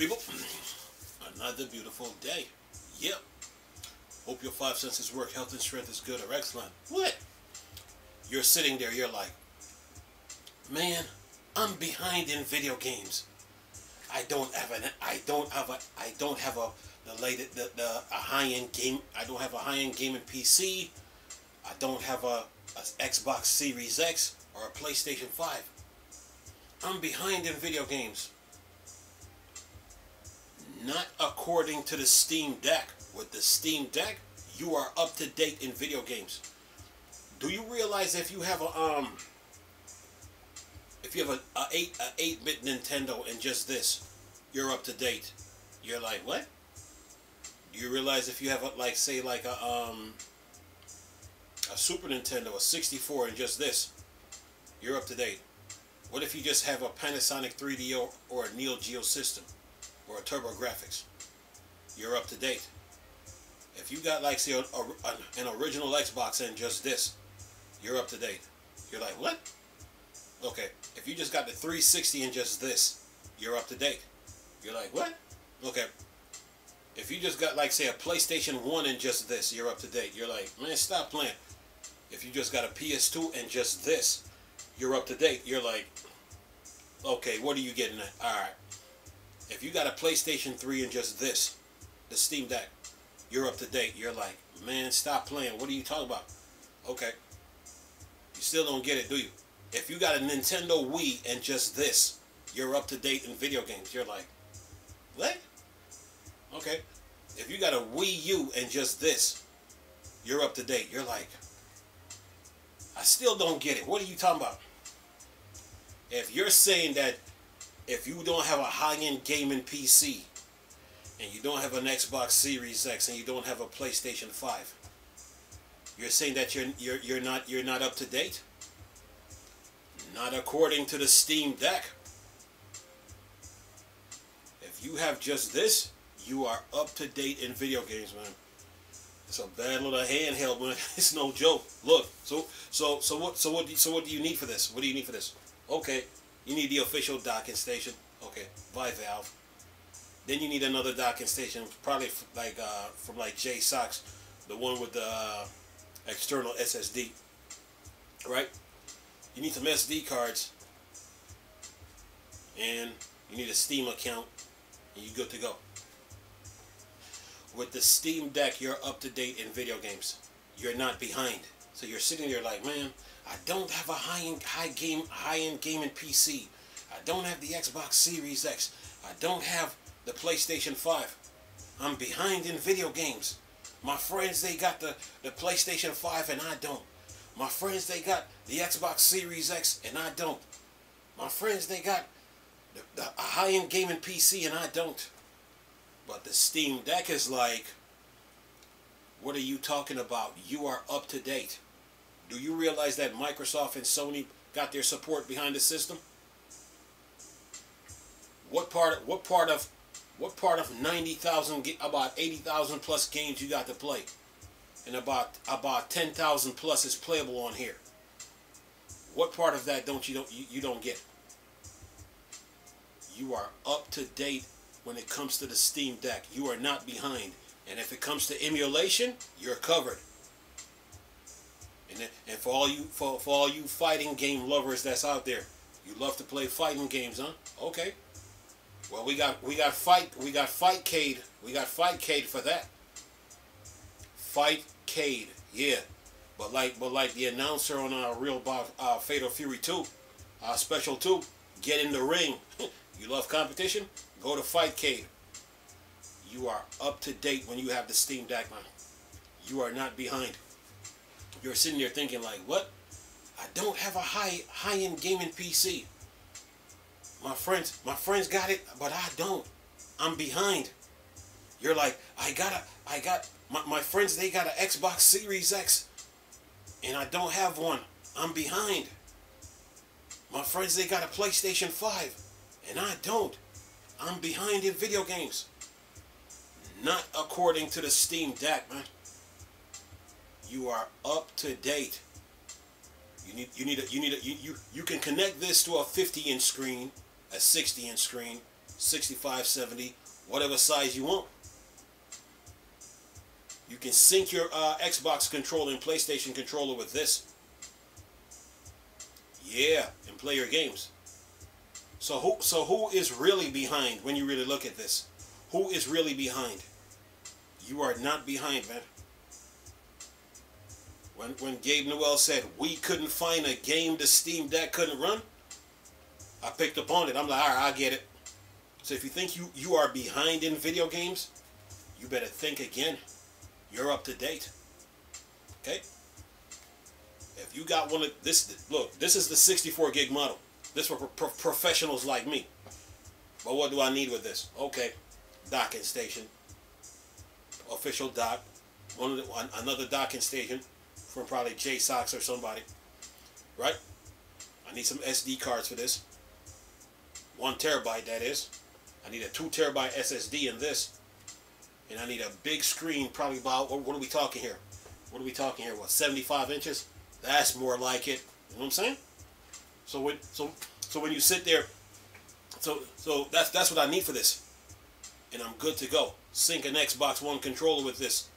people? Another beautiful day. Yep. Hope your five senses work. Health and strength is good or excellent. What? You're sitting there. You're like, man, I'm behind in video games. I don't have a high-end game. I don't have a high-end gaming PC. I don't have a Xbox Series X or a PlayStation 5. I'm behind in video games. Not according to the Steam Deck. With the Steam Deck, you are up to date in video games. Do you realize if you have a 8-bit Nintendo and just this, you're up to date? You're like, what? Do you realize if you have a Super Nintendo, a 64 and just this, you're up to date? What if you just have a Panasonic 3D or a Neo Geo system or a TurboGrafx? You're up to date. If you got like say an original Xbox and just this, you're up to date. You're like, what? Okay. If you just got the 360 and just this, you're up to date. You're like, what? Okay. If you just got like say a PlayStation 1 and just this, you're up to date. You're like, man, stop playing. If you just got a PS2 and just this, you're up to date. You're like, okay, what are you getting at? Alright. If you got a PlayStation 3 and just this, the Steam Deck, you're up to date. You're like, man, stop playing. What are you talking about? Okay. You still don't get it, do you? If you got a Nintendo Wii and just this, you're up to date in video games. You're like, what? Okay. If you got a Wii U and just this, you're up to date. You're like, I still don't get it. What are you talking about? If you're saying that if you don't have a high-end gaming PC and you don't have an Xbox Series X and you don't have a PlayStation 5, you're saying that you're not up to date? Not according to the Steam Deck. If you have just this, you are up to date in video games, man. It's a bad little handheld, man. It's no joke. Look, so what do you need for this? What do you need for this? Okay, you need the official docking station. Okay, by Valve. Then you need another docking station, probably like from like JSOX, the one with the external SSD. Right? You need some SD cards, and you need a Steam account, and you're good to go. With the Steam Deck, you're up to date in video games. You're not behind. So you're sitting there like, man, I don't have a high-end gaming PC. I don't have the Xbox Series X. I don't have the PlayStation 5. I'm behind in video games. My friends, they got the PlayStation 5 and I don't. My friends, they got the Xbox Series X and I don't. My friends, they got the high-end gaming PC and I don't. But the Steam Deck is like, what are you talking about? You are up to date. Do you realize that Microsoft and Sony got their support behind the system? What part of 90,000, about 80,000 plus games you got to play, and about 10,000 plus is playable on here? What part of that you don't get? You are up to date when it comes to the Steam Deck. You are not behind. And if it comes to emulation, you're covered. And for all you fighting game lovers that's out there, you love to play fighting games, huh? Okay. Well, we got Fightcade for that. Fightcade, yeah. But like the announcer on Real Fatal Fury 2, Special 2, get in the ring. You love competition? Go to Fightcade. You are up to date when you have the Steam Deck, man. You are not behind. You're sitting there thinking like, what? I don't have a high-end gaming PC. My friends got it, but I don't. I'm behind. You're like, my friends, they got an Xbox Series X, and I don't have one. I'm behind. My friends, they got a PlayStation 5, and I don't. I'm behind in video games. Not according to the Steam Deck, man. You are up to date. You can connect this to a 50-inch screen, a 60-inch screen, 65, 70, whatever size you want. You can sync your Xbox controller and PlayStation controller with this. Yeah, and play your games. So who is really behind when you really look at this? Who is really behind? You are not behind, man. When Gabe Newell said we couldn't find a game the Steam Deck couldn't run, I picked up on it. I'm like, all right, I get it. So if you think you are behind in video games, you better think again. You're up to date. Okay? If you got one of this, look, this is the 64 gig model. This for professionals like me. But what do I need with this? Okay, docking station, official dock, another docking station from probably JSOX or somebody, right? I need some SD cards for this. 1 terabyte, that is. I need a 2 terabyte SSD in this. And I need a big screen, probably about, what are we talking here? What are we talking here? What, 75 inches? That's more like it. You know what I'm saying? So when you sit there, so that's what I need for this. And I'm good to go. Sync an Xbox One controller with this.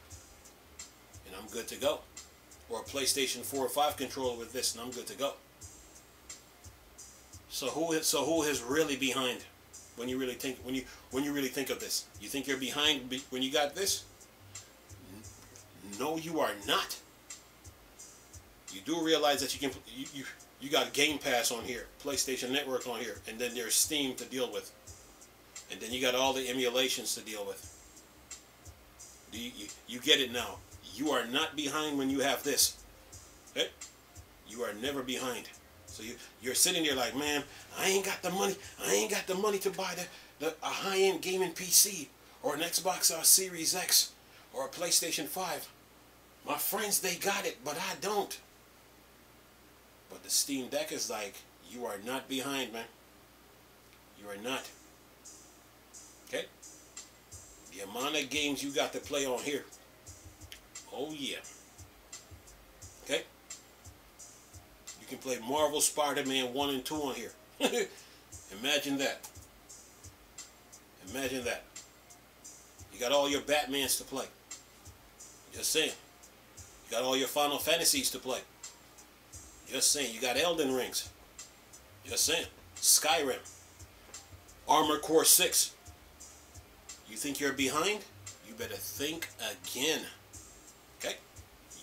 And I'm good to go. Or a PlayStation 4 or 5 controller with this, and I'm good to go. So who is really behind when you really think when you really think of this? You think you're behind when you got this? No, you are not. You do realize that you got Game Pass on here, PlayStation Network on here, and then there's Steam to deal with, and then you got all the emulations to deal with. You get it now. You are not behind when you have this. Okay? You are never behind. So you're sitting there like, man, I ain't got the money. I ain't got the money to buy a high-end gaming PC or an Xbox Series X or a PlayStation 5. My friends, they got it, but I don't. But the Steam Deck is like, you are not behind, man. You are not. Okay? The amount of games you got to play on here. Oh, yeah. Okay? You can play Marvel Spider-Man 1 and 2 on here. Imagine that. Imagine that. You got all your Batmans to play. Just saying. You got all your Final Fantasies to play. Just saying. You got Elden Rings. Just saying. Skyrim. Armored Core 6. You think you're behind? You better think again. Okay?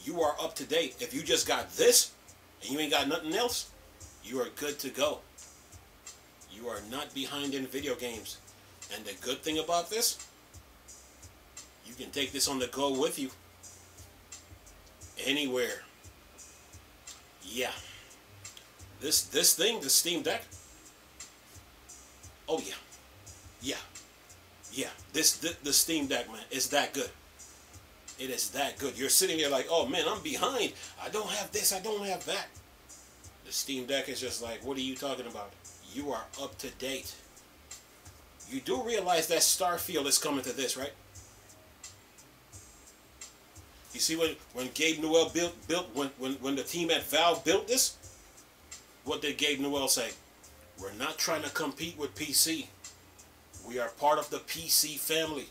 You are up to date. If you just got this and you ain't got nothing else, you are good to go. You are not behind in video games. And the good thing about this, you can take this on the go with you. Anywhere. Yeah. This thing, the Steam Deck. Oh yeah. Yeah. Yeah. The Steam Deck, man, is that good. It is that good. You're sitting there like, oh man, I'm behind. I don't have this, I don't have that. The Steam Deck is just like, what are you talking about? You are up to date. You do realize that Starfield is coming to this, right? You see when Gabe Newell when the team at Valve built this, what did Gabe Newell say? We're not trying to compete with PC. We are part of the PC family.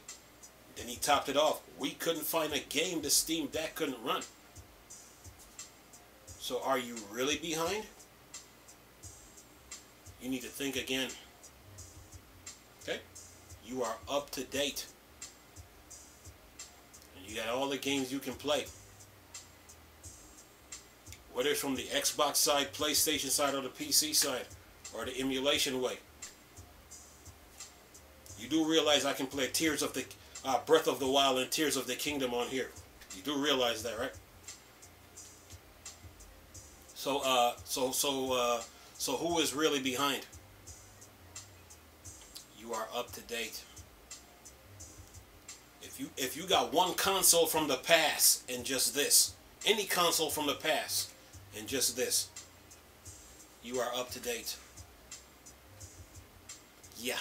Then he topped it off. We couldn't find a game the Steam Deck couldn't run. So are you really behind? You need to think again. Okay? You are up to date. And you got all the games you can play. Whether it's from the Xbox side, PlayStation side, or the PC side, or the emulation way. You do realize I can play Tears of the Breath of the Wild and Tears of the Kingdom on here. You do realize that, right? So who is really behind? You are up to date. If you got one console from the past and just this, any console from the past and just this, you are up to date. Yeah.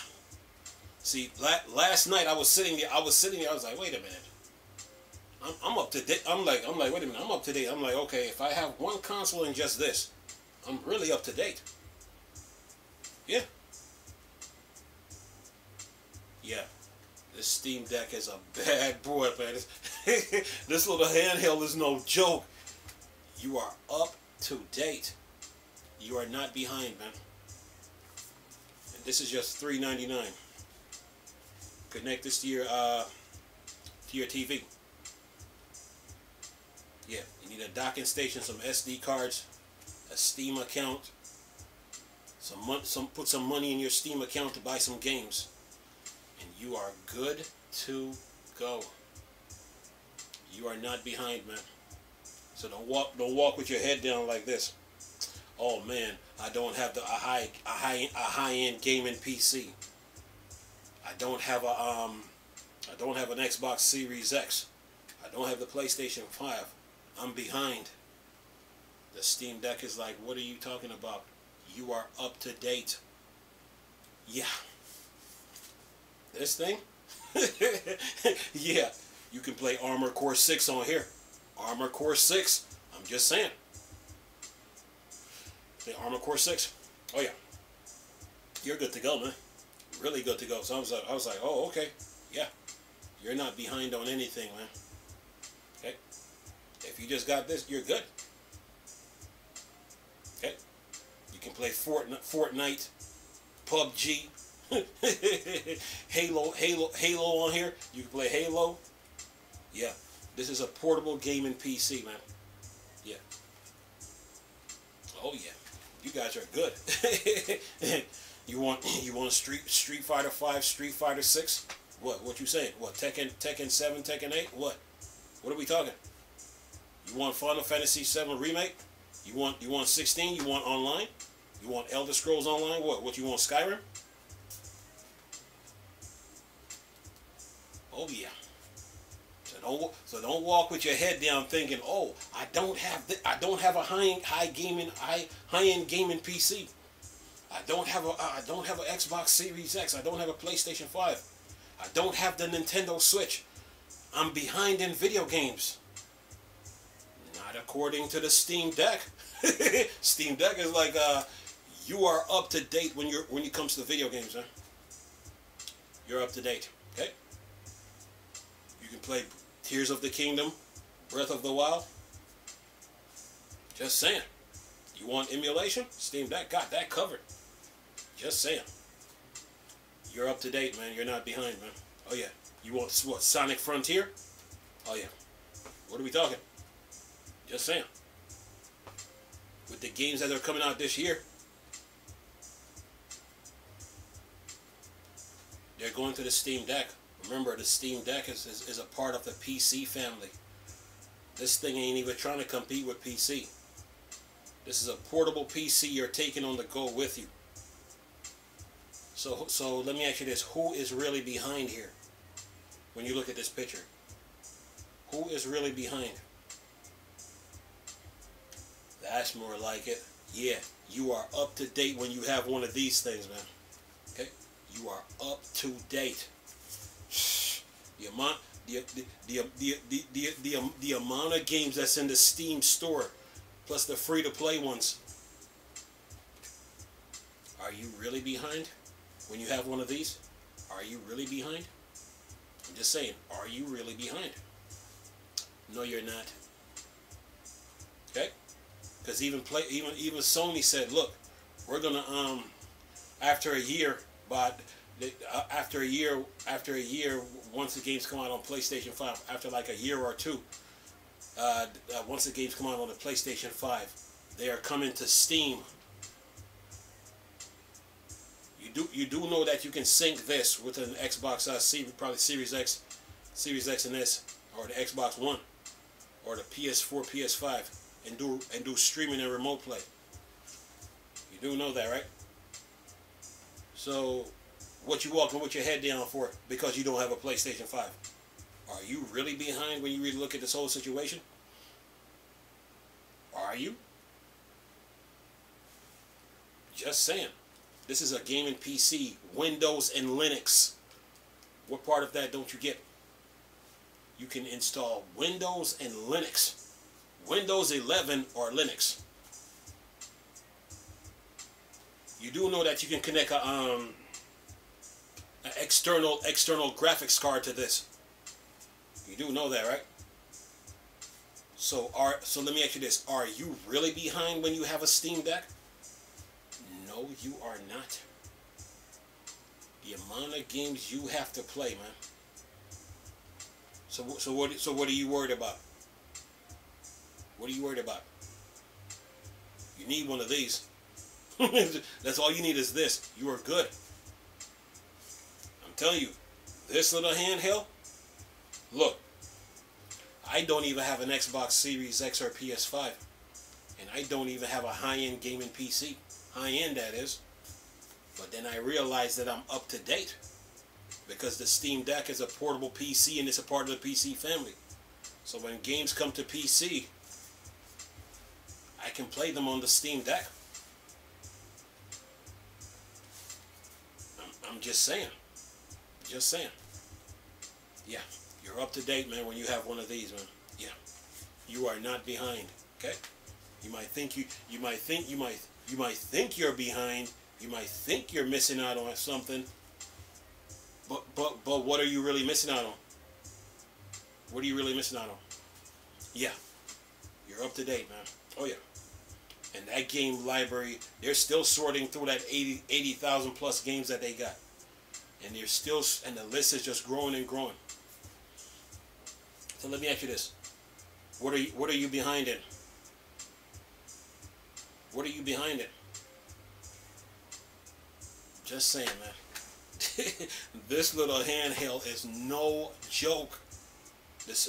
See, last night I was sitting there. I was like, wait a minute. I'm up to date. I'm like, wait a minute. I'm up to date. I'm like, okay, if I have one console and just this, I'm really up to date. Yeah. Yeah, this Steam Deck is a bad boy, man. This little handheld is no joke. You are up to date. You are not behind, man. And this is just $3.99. Connect this to your TV. Yeah, you need a docking station, some SD cards, a Steam account, put some money in your Steam account to buy some games, and you are good to go. You are not behind, man. So don't walk with your head down like this. Oh man, I don't have a high-end gaming PC. I don't have an Xbox Series X. I don't have the PlayStation 5. I'm behind. The Steam Deck is like, what are you talking about? You are up to date. Yeah. This thing? Yeah. You can play Armored Core 6 on here. Armored Core 6. I'm just saying. Play Armored Core 6. Oh yeah. You're good to go, man. Really good to go. So I was like, oh, okay. Yeah. You're not behind on anything, man. Okay? If you just got this, you're good. Okay? You can play Fortnite, PUBG, Halo on here. You can play Halo. Yeah. This is a portable gaming PC, man. Yeah. Oh yeah. You guys are good. You want Street Fighter 5, Street Fighter 6? What you saying? What, Tekken 7, Tekken 8? What are we talking? You want Final Fantasy 7 remake? You want 16? You want online? You want Elder Scrolls Online? What you want, Skyrim? Oh yeah. So don't walk with your head down thinking, oh, I don't have a high-end gaming PC. I don't have an Xbox Series X. I don't have a PlayStation 5. I don't have the Nintendo Switch. I'm behind in video games. Not according to the Steam Deck. Steam Deck is like you are up to date when it comes to video games, huh? You're up to date, okay? You can play Tears of the Kingdom, Breath of the Wild. Just saying. You want emulation? Steam Deck got that covered. Just saying. You're up to date, man. You're not behind, man. Oh yeah. You want what? Sonic Frontier? Oh yeah. What are we talking? Just saying. With the games that are coming out this year, they're going to the Steam Deck. Remember, the Steam Deck is a part of the PC family. This thing ain't even trying to compete with PC. This is a portable PC you're taking on the go with you. So let me ask you this. Who is really behind here? When you look at this picture. Who is really behind? That's more like it. Yeah, you are up to date when you have one of these things, man. Okay? You are up to date. The amount of games that's in the Steam store, plus the free-to-play ones. Are you really behind when you have one of these? Are you really behind? I'm just saying, are you really behind? No, you're not. Okay? Because even Sony said, look, we're gonna after a year, after a year, once the games come out on PlayStation 5, after like a year or two, once the games come out on the PlayStation 5, they are coming to Steam. You do know that you can sync this with an Xbox probably Series X and S, or the Xbox One, or the PS4, PS5, and do streaming and remote play. You do know that, right? So, what you walking with your head down for because you don't have a PlayStation 5? Are you really behind when you really look at this whole situation? Are you? Just saying. This is a gaming PC, Windows and Linux. What part of that don't you get? You can install Windows and Linux. Windows 11 or Linux. You do know that you can connect a an external graphics card to this. You do know that, right? So let me ask you this: are you really behind when you have a Steam Deck? No, you are not. The amount of games you have to play, man. So what are you worried about? What are you worried about? You need one of these. That's all you need is this. You are good. I'm telling you, this little handheld. Look, I don't even have an Xbox Series X or PS5, and I don't even have a high-end gaming PC. High-end, that is. But then I realized that I'm up to date because the Steam Deck is a portable PC and it's a part of the PC family. So when games come to PC, I can play them on the Steam Deck. I'm just saying. Just saying. Yeah, you're up to date, man, when you have one of these, man. Yeah. You are not behind, okay? You might think you're behind. You might think you're missing out on something. But what are you really missing out on? What are you really missing out on? Yeah. You're up to date, man. Oh yeah. And that game library, they're still sorting through that 80,000 plus games that they got. And the list is just growing and growing. So let me ask you this. What are you behind in? What are you behind in? Just saying, man. This little handheld is no joke. This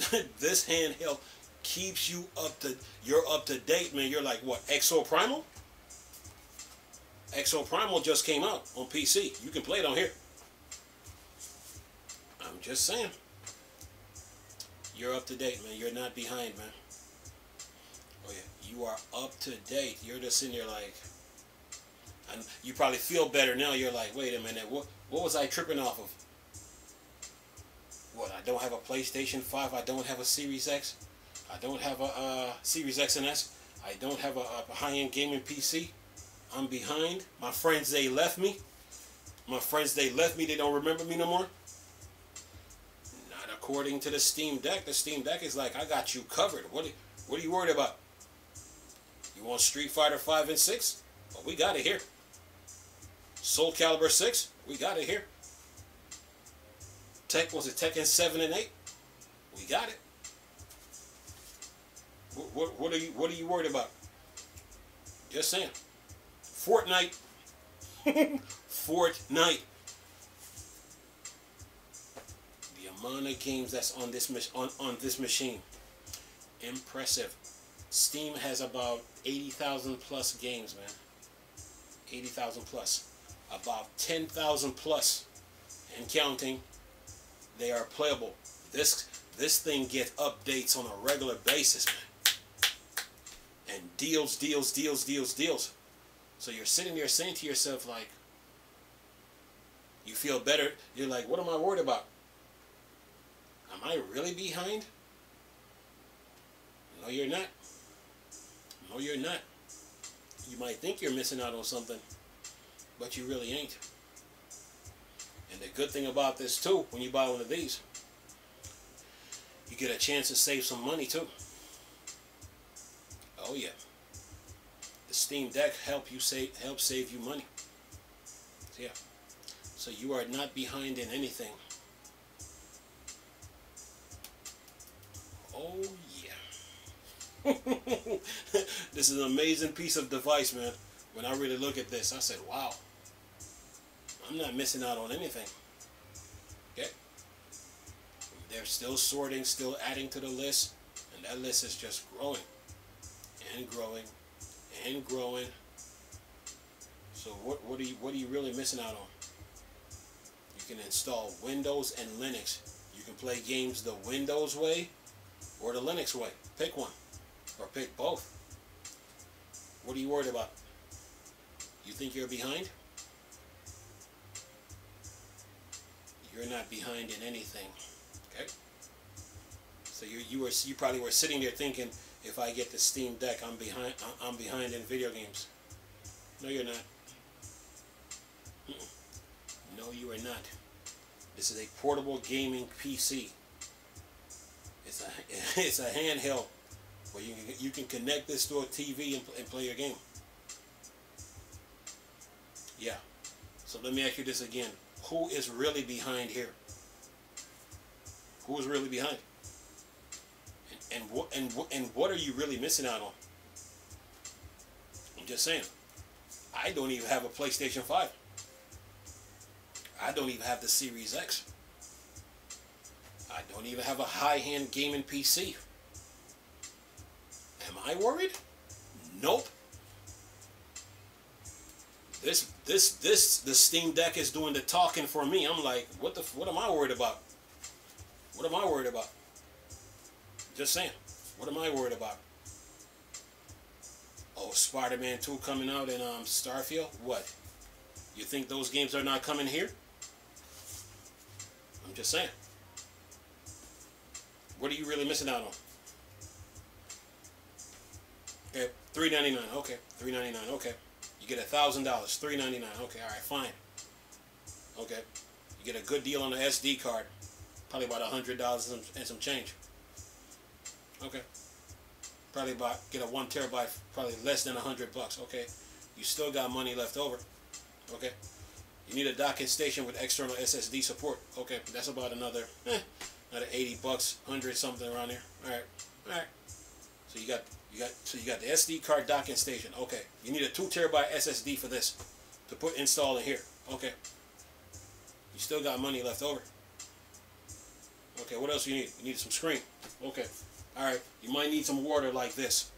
handheld keeps you you're up to date, man. You're like, what, Exoprimal? Exoprimal just came out on PC. You can play it on here. I'm just saying. You're up to date, man. You're not behind, man. Oh yeah, you are up to date. You're just sitting there like, and you probably feel better now. You're like, wait a minute, what was I tripping off of? What, I don't have a PlayStation 5, I don't have a Series X, I don't have a Series X and S, I don't have a high-end gaming PC, I'm behind, my friends, they left me, they don't remember me no more. Not according to the Steam Deck. The Steam Deck is like, I got you covered. What are you worried about? You want Street Fighter 5 and 6? Well, we got it here. Soul Calibur 6? We got it here. Tekken 7 and 8? We got it. What are you worried about? Just saying. Fortnite. Fortnite. The amount of games that's on this machine. Impressive. Steam has about 80,000 plus games, man. 80,000 plus. About 10,000 plus and counting. They are playable. This thing gets updates on a regular basis, man. And deals. So you're sitting there saying to yourself, like, you feel better. You're like, what am I worried about? Am I really behind? No, you're not. No, you're not. You might think you're missing out on something, but you really ain't. And the good thing about this too, when you buy one of these, you get a chance to save some money too. Oh yeah. The Steam Deck helps save you money. Yeah. So you are not behind in anything. Oh yeah. This is an amazing piece of device, man. When I really look at this, I said, wow. I'm not missing out on anything. Okay? They're still sorting, still adding to the list, and that list is just growing and growing and growing. So what are you really missing out on? You can install Windows and Linux. You can play games the Windows way or the Linux way. Pick one. Or pick both. What are you worried about? You think you're behind? You're not behind in anything. Okay? So you probably were sitting there thinking, if I get the Steam Deck, I'm behind in video games. No, you're not. No, you are not. This is a portable gaming PC. It's a it's a handheld where you can connect this to a TV and play your game. Yeah. So let me ask you this again: who is really behind here? Who is really behind? And what are you really missing out on? I'm just saying. I don't even have a PlayStation 5. I don't even have the Series X. I don't even have a high-end gaming PC. Am I worried? Nope. The Steam Deck is doing the talking for me. I'm like, what am I worried about? What am I worried about? Just saying. What am I worried about? Oh, Spider-Man 2 coming out in Starfield? What? You think those games are not coming here? I'm just saying. What are you really missing out on? Okay, $399. Okay, $399. Okay, you get $1,000. $399. Okay, all right, fine. Okay, you get a good deal on the SD card, probably about $100 and some change. Okay, probably get a 1 terabyte, probably less than $100. Okay, you still got money left over. Okay, you need a docking station with external SSD support. Okay, that's about another $80, 100 something around there. All right. So you got the SD card docking station. Okay, you need a 2 terabyte SSD for this to install in here. Okay, you still got money left over. Okay, what else you need? You need some screen. Okay, all right. You might need some water like this.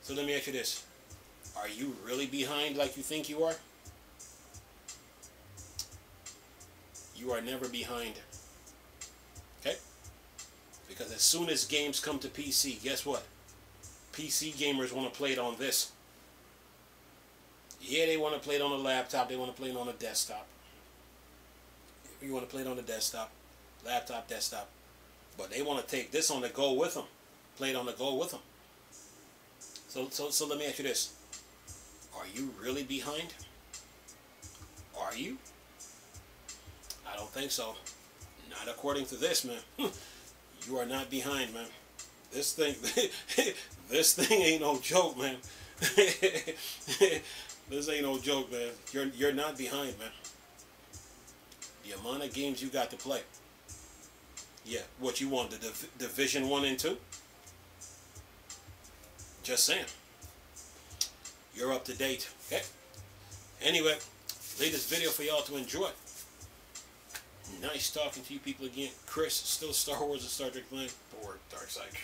So let me ask you this: are you really behind like you think you are? You are never behind. Okay? Because as soon as games come to PC, guess what? PC gamers want to play it on this. Yeah, they want to play it on a laptop. They want to play it on a desktop. You want to play it on the desktop, laptop, desktop. But they want to take this on the go with them. Play it on the go with them. So let me ask you this. Are you really behind? Are you? I don't think so. Not according to this, man. You are not behind, man. This thing ain't no joke, man. This ain't no joke, man. You're not behind, man. The amount of games you got to play. Yeah, what you want, the Division 1 and 2? Just saying. You're up to date, okay? Anyway, latest video for y'all to enjoy. Nice talking to you people again. Chris, still Star Wars and Star Trek fan, or Dark Side.